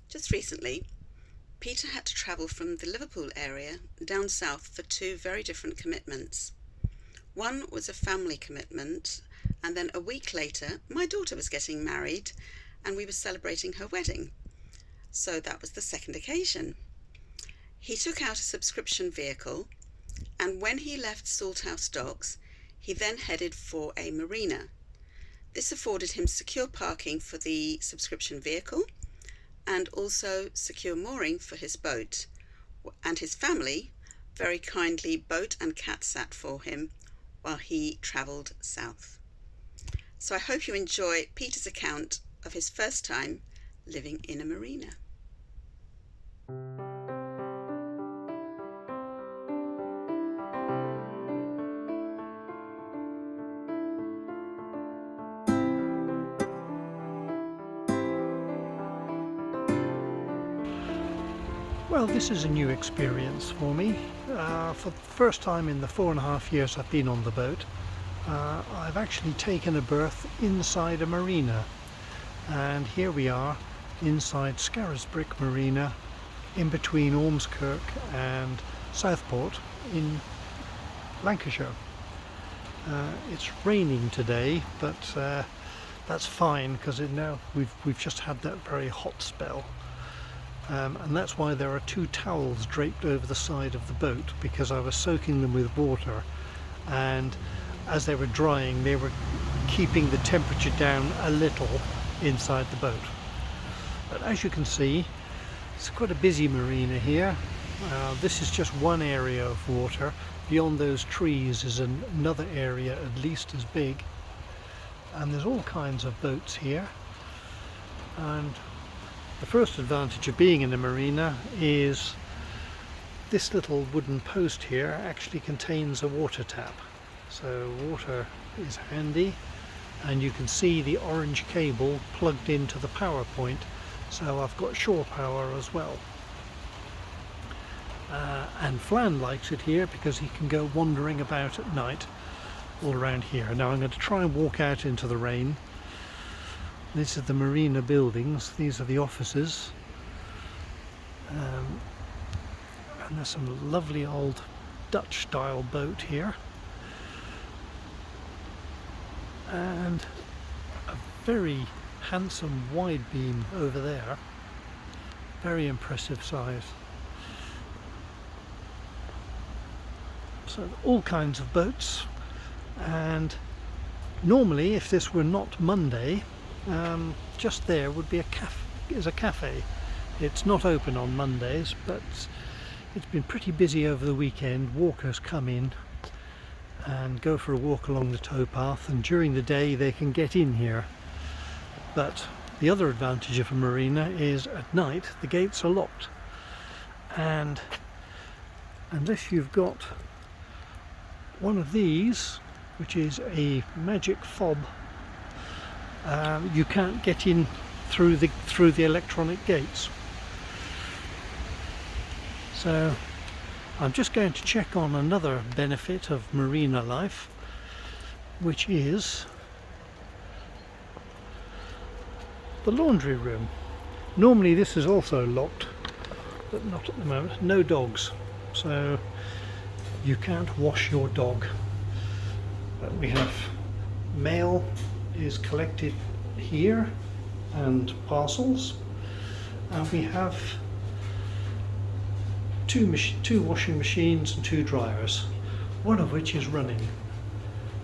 Just recently, Peter had to travel from the Liverpool area down south for two very different commitments. One was a family commitment, and then a week later, my daughter was getting married and we were celebrating her wedding. So that was the second occasion. He took out a subscription vehicle, and when he left Salthouse Docks, he then headed for a marina. This afforded him secure parking for the subscription vehicle and also secure mooring for his boat, and his family very kindly boat and cat sat for him while he travelled south. So I hope you enjoy Peter's account of his first time living in a marina. Well, this is a new experience for me. For the first time in the 4.5 years I've been on the boat, I've actually taken a berth inside a marina. And here we are inside Scarisbrick Marina, in between Ormskirk and Southport in Lancashire. It's raining today, but that's fine because now we've just had that very hot spell. And that's why there are two towels draped over the side of the boat, because I was soaking them with water, and as they were drying they were keeping the temperature down a little inside the boat. But as you can see, it's quite a busy marina here. This is just one area of water. Beyond those trees is another area at least as big, and there's all kinds of boats here. And the first advantage of being in a marina is this little wooden post here actually contains a water tap. So water is handy, and you can see the orange cable plugged into the power point, so I've got shore power as well. And Flan likes it here because he can go wandering about at night all around here. Now I'm going to try and walk out into the rain. This is the marina buildings, these are the offices, and there's some lovely old Dutch style boat here, and a very handsome wide beam over there, very impressive size. So all kinds of boats, and normally if this were not Monday, just there would be a cafe. It's not open on Mondays, but it's been pretty busy over the weekend. Walkers come in and go for a walk along the towpath, and during the day they can get in here. But the other advantage of a marina is at night the gates are locked, and unless you've got one of these, which is a magic fob, you can't get in through the electronic gates. So I'm just going to check on another benefit of Marina Life, which is the laundry room. Normally this is also locked, but not at the moment. No dogs, so you can't wash your dog. But we have mail is collected here, and parcels, and we have two washing machines and two dryers, one of which is running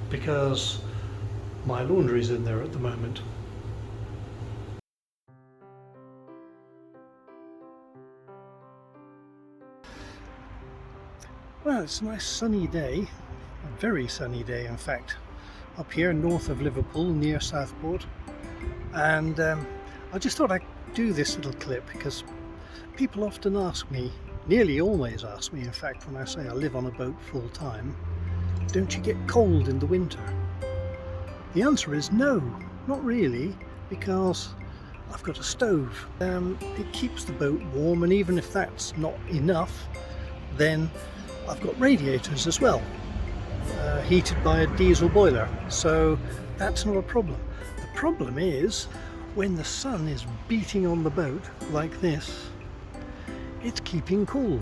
because my laundry's in there at the moment. Well, it's a nice sunny day, a very sunny day in fact, up here north of Liverpool near Southport, and I just thought I'd do this little clip because people often ask me, nearly always ask me in fact, when I say I live on a boat full time, don't you get cold in the winter? The answer is no, not really, because I've got a stove. It keeps the boat warm, and even if that's not enough, then I've got radiators as well, heated by a diesel boiler, so that's not a problem. The problem is when the sun is beating on the boat like this, it's keeping cool.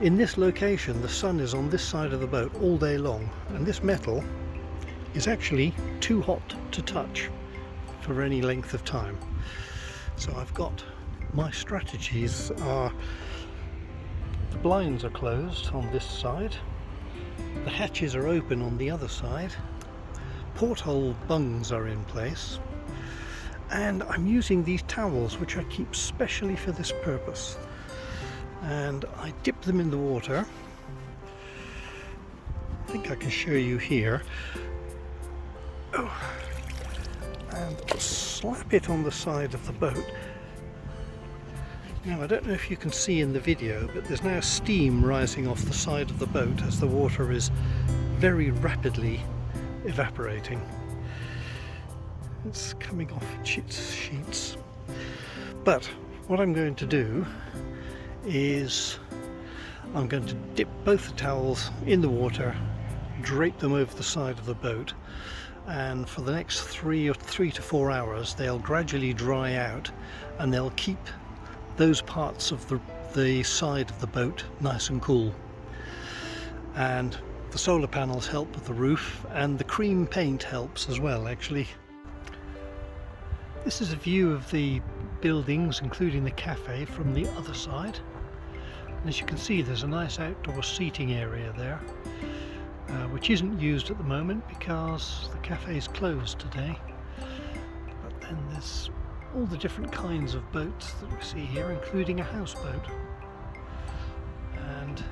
In this location, the sun is on this side of the boat all day long, and this metal is actually too hot to touch for any length of time. So I've got my strategies are: the blinds are closed on this side, the hatches are open on the other side, porthole bungs are in place, and I'm using these towels which I keep specially for this purpose, and I dip them in the water. I think I can show you here. Oh. And slap it on the side of the boat. Now, I don't know if you can see in the video, but there's now steam rising off the side of the boat as the water is very rapidly evaporating. It's coming off in sheets. But what I'm going to do is I'm going to dip both the towels in the water, drape them over the side of the boat, and for the next 3 to 4 hours they'll gradually dry out, and they'll keep those parts of the side of the boat nice and cool. And the solar panels help with the roof, and the cream paint helps as well, actually. This is a view of the buildings, including the cafe, from the other side. And as you can see, there's a nice outdoor seating area there, which isn't used at the moment because the cafe is closed today. But then there's all the different kinds of boats that we see here, including a houseboat. And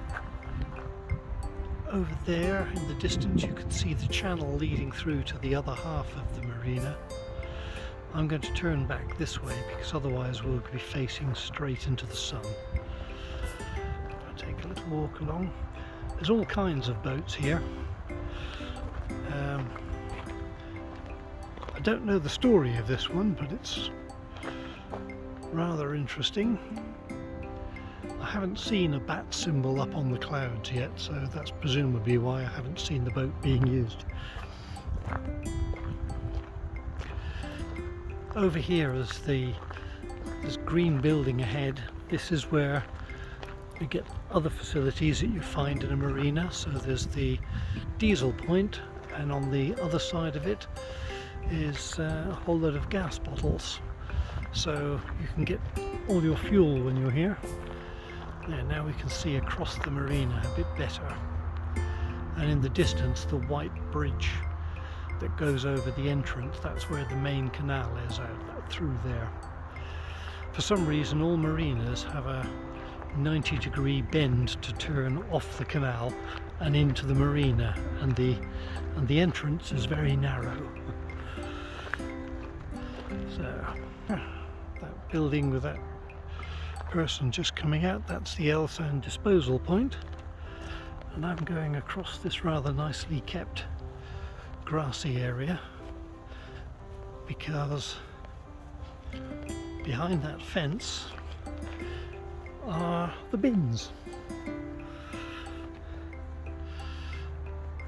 over there in the distance you can see the channel leading through to the other half of the marina. I'm going to turn back this way because otherwise we'll be facing straight into the sun. I'll take a little walk along. There's all kinds of boats here. I don't know the story of this one, but it's rather interesting. I haven't seen a bat symbol up on the clouds yet, so that's presumably why I haven't seen the boat being used. Over here is this green building ahead. This is where you get other facilities that you find in a marina. So there's the diesel point, and on the other side of it is a whole load of gas bottles. So you can get all your fuel when you're here. Yeah, now we can see across the marina a bit better. And in the distance, the white bridge that goes over the entrance, that's where the main canal is, out through there. For some reason, all marinas have a 90-degree bend to turn off the canal and into the marina, and the entrance is very narrow. So that building with that person just coming out, that's the Elsan disposal point, and I'm going across this rather nicely kept grassy area because behind that fence are the bins,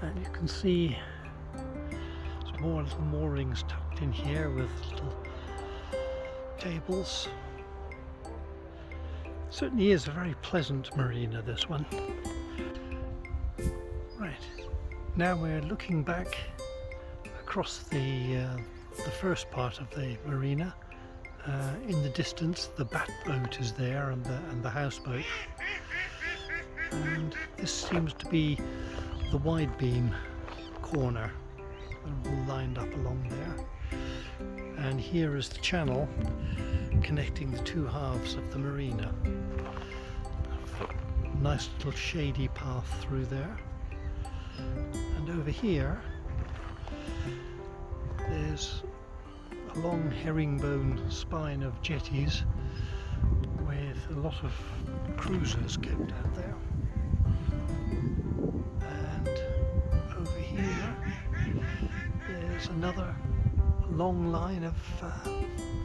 and you can see some more little moorings tucked in here with little tables. Certainly is a very pleasant marina, this one. Right, now we're looking back across the first part of the marina. In the distance, the bat boat is there, and the houseboat. And this seems to be the wide beam corner, all lined up along there. And here is the channel connecting the two halves of the marina. Nice little shady path through there. And over here, there's a long herringbone spine of jetties with a lot of cruisers kept out there. And over here, there's another long line of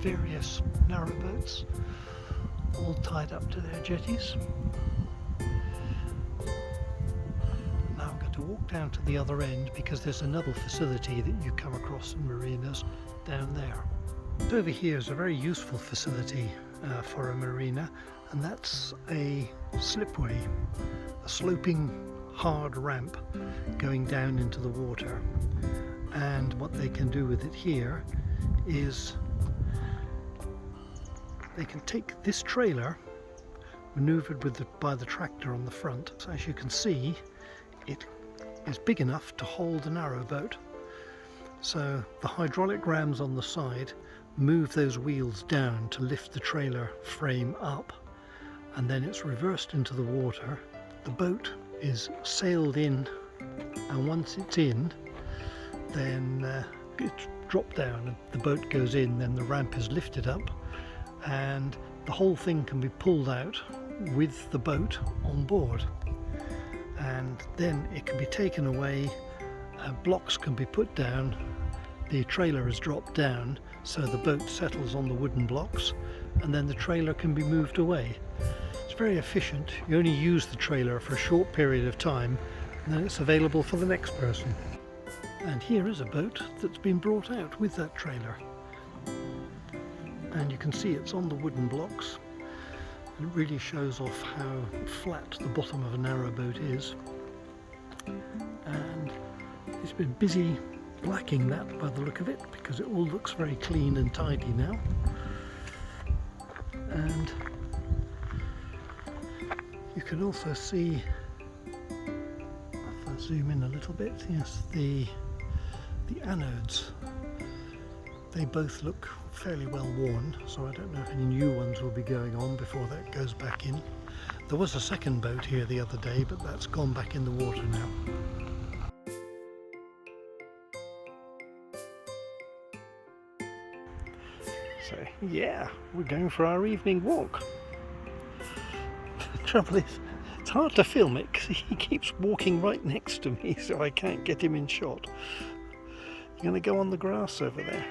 various narrowboats, all tied up to their jetties. Now I'm going to walk down to the other end because there's another facility that you come across in marinas down there. So over here is a very useful facility for a marina, and that's a slipway, a sloping hard ramp going down into the water. And what they can do with it here is they can take this trailer maneuvered by the tractor on the front. So as you can see, it is big enough to hold a narrowboat. So the hydraulic rams on the side move those wheels down to lift the trailer frame up, and then it's reversed into the water. The boat is sailed in, and once it's in, then it's dropped down and the boat goes in, then the ramp is lifted up and the whole thing can be pulled out with the boat on board, and then it can be taken away, blocks can be put down, the trailer is dropped down so the boat settles on the wooden blocks, and then the trailer can be moved away. It's very efficient. You only use the trailer for a short period of time and then it's available for the next person. And here is a boat that's been brought out with that trailer, and you can see it's on the wooden blocks. It really shows off how flat the bottom of a narrowboat is, and it's been busy blacking that by the look of it because it all looks very clean and tidy now. And you can also see, if I zoom in a little bit, yes, the anodes, they both look fairly well worn, so I don't know if any new ones will be going on before that goes back in. There was a second boat here the other day, but that's gone back in the water now. So yeah, we're going for our evening walk. The trouble is, it's hard to film it because he keeps walking right next to me, so I can't get him in shot. You gonna go on the grass over there?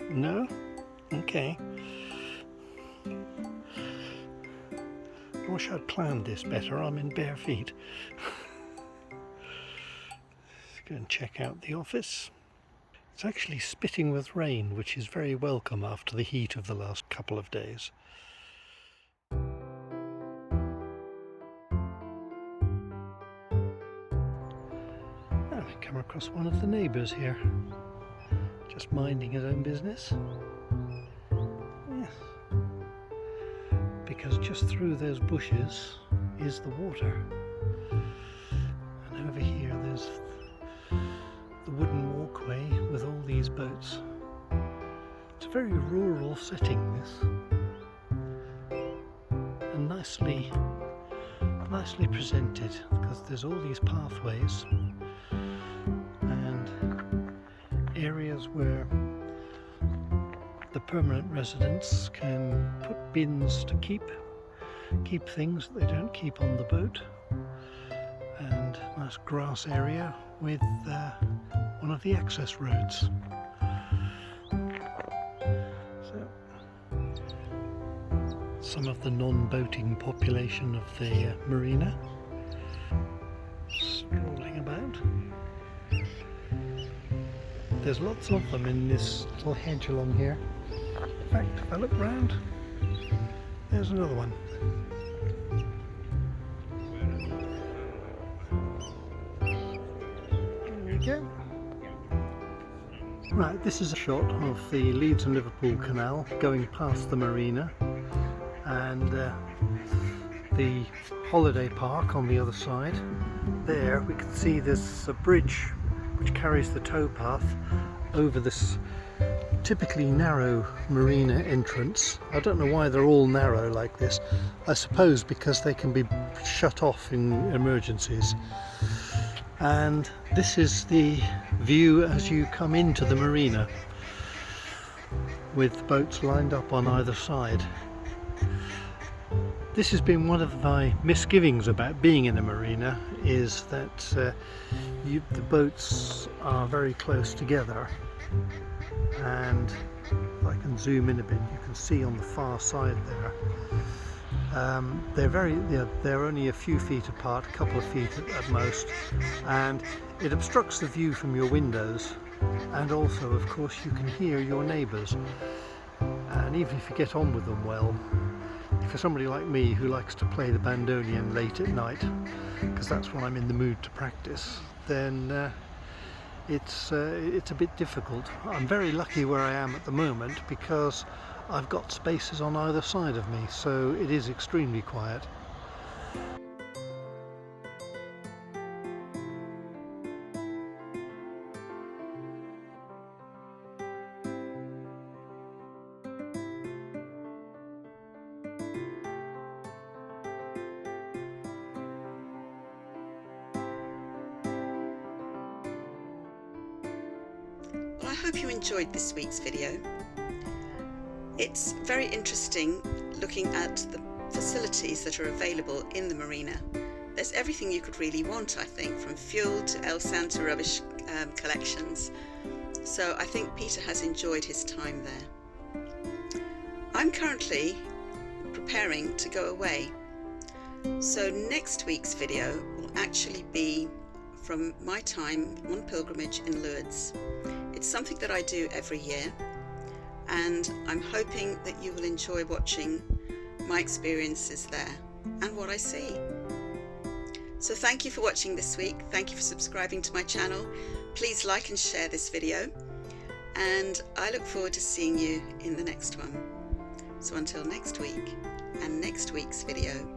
No? Okay. I wish I'd planned this better. I'm in bare feet. Let's go and check out the office. It's actually spitting with rain, which is very welcome after the heat of the last couple of days. I come across one of the neighbours here, just minding his own business. Yes, because just through those bushes is the water, and over here there's the wooden walkway with all these boats. It's a very rural setting, this, and nicely presented, because there's all these pathways and areas where the permanent residents can put bins to keep things that they don't keep on the boat, and a nice grass area with one of the access roads. So some of the non-boating population of the marina strolling about. There's lots of them in this little hedge along here. In fact, if I look round, there's another one. There we go. Right, this is a shot of the Leeds and Liverpool Canal going past the marina, and the holiday park on the other side. There we can see there's a bridge which carries the towpath over this typically narrow marina entrance. I don't know why they're all narrow like this. I suppose because they can be shut off in emergencies. And this is the view as you come into the marina, with boats lined up on either side. This has been one of my misgivings about being in a marina, is that the boats are very close together, and if I can zoom in a bit, you can see on the far side there. They're only a few feet apart, a couple of feet at most, and it obstructs the view from your windows, and also of course you can hear your neighbours, and even if you get on with them well, if you're somebody like me who likes to play the bandoneon late at night, because that's when I'm in the mood to practice, then it's a bit difficult. I'm very lucky where I am at the moment because I've got spaces on either side of me, so it is extremely quiet. Well, I hope you enjoyed this week's video. It's very interesting looking at the facilities that are available in the marina. There's everything you could really want, I think, from fuel to El Santo rubbish collections. So I think Peter has enjoyed his time there. I'm currently preparing to go away. So next week's video will actually be from my time on pilgrimage in Lourdes. It's something that I do every year, and I'm hoping that you will enjoy watching my experiences there and what I see. So thank you for watching this week. Thank you for subscribing to my channel. Please like and share this video, and I look forward to seeing you in the next one. So until next week and next week's video.